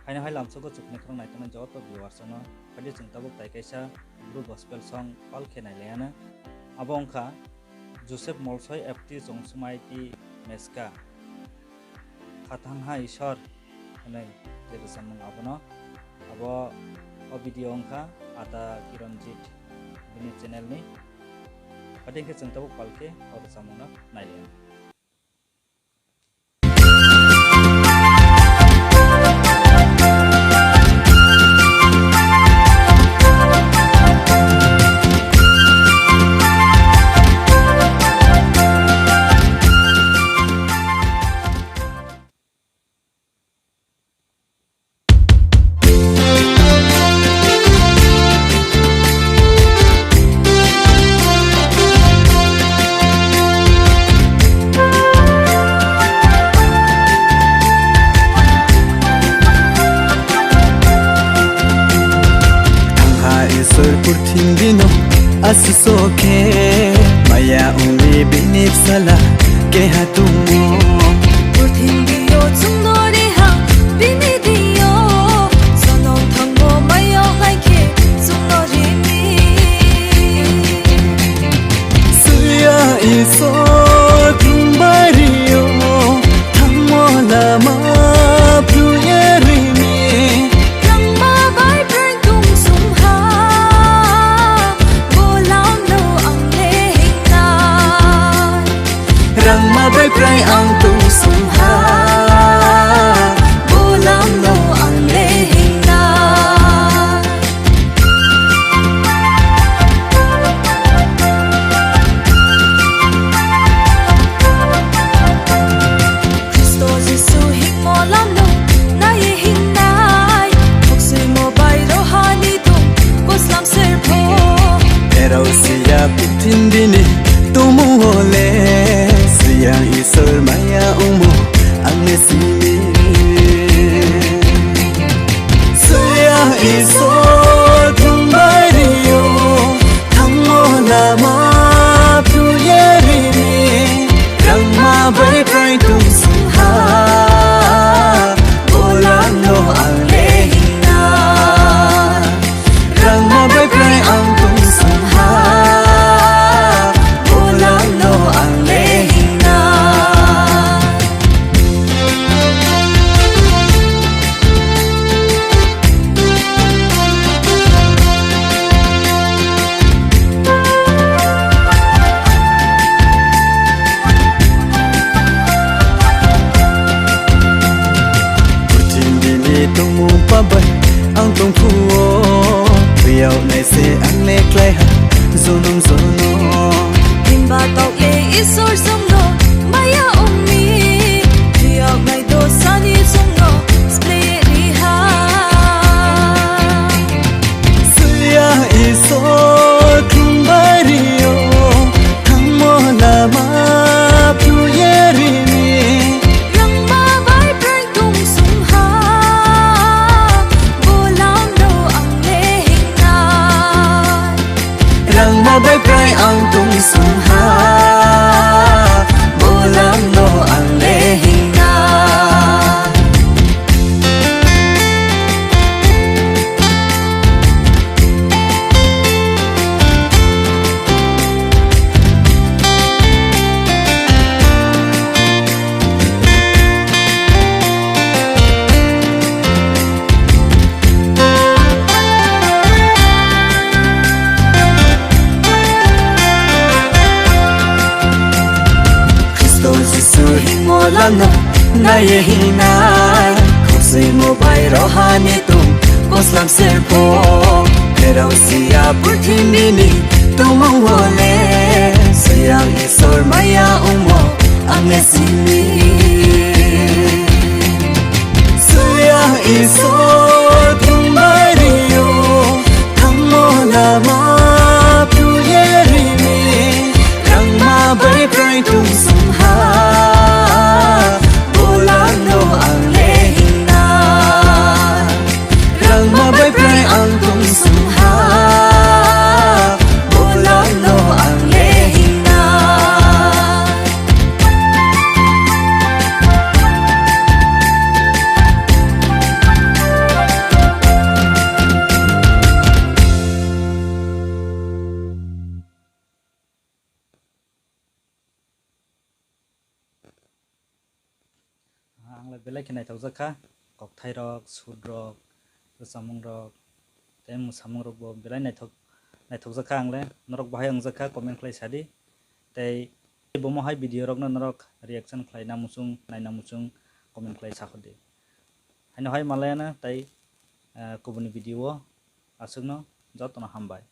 haina hai lam soko chukne khrang nai tana jawab to viewers no phadi chung tabuk tai kaisa guru gospel song pal khenai leana abongkha Joseph Molsoi FT Jongsumai ti Meska khathangha ishor hanai jeru samung abono abo o video ongkha ada Kiranjit bini channel ni phadi ke chung tabuk palke or samungna nai leana Asusoke maya umi binip sala ke hatumo Urthingiyo chungdori ha binidiyo sonong thangmo mayo gaike chungdori mi Suya iso tumbariyo thangmo lama pluyeri mi Rangma bai prang tung sung ha bolam no ang lehingan Rangma bai prai ang tu sung ha bolam no ang lehingan Kristo Jesu hingmo lam no nai hinai Hoksui mo bai rohani tu koslam serpo Pero siya pitindini tumuhole Siya isol maya umo ang nesimi Siya isol tumbariyo Tangmo lama puyeri Rangma bai prai tung sungha Bolam no ang lehina Rangma bai prai ang tung sungha Bolam no ang lehina Putindini tungmu pabai ang tungfuo Riyaw na se ang leklay ha Zonong zonong Himba tau le isor sungno maya ummi Riyak nai do sani sungno splay riha Suya iso tumbariyo Tangmo lama pluyeri Rangma bai prang tung sung ha bolam no ang lehingan Rangma bai prai ang tung sungha Bolam no ang lehingan Kristo Jesu hingmo lana naye hinay Koksui mo bai rohani tung koslam serpo Pero siya purtinini tumawole Siyang isor maya umo ang esimi Siyang isor tumbariyo Tangmo lama pluyeri Rangma bai prai tung sungha Bolam no ang lehina Rangma bai prai ang tung sungha Bolam no ang lehina Angla belai kena tau jaka kok thai rok sud rok samung rok tem samung rok bo belai nai thok jaka angle norok bahai ang jaka comment khlai sadi tei bo mo hai video rok no norok reaction khlai na musung nai na musung comment khlai sakhodi haino hai malayana tei kubuni video asungno jotno hambai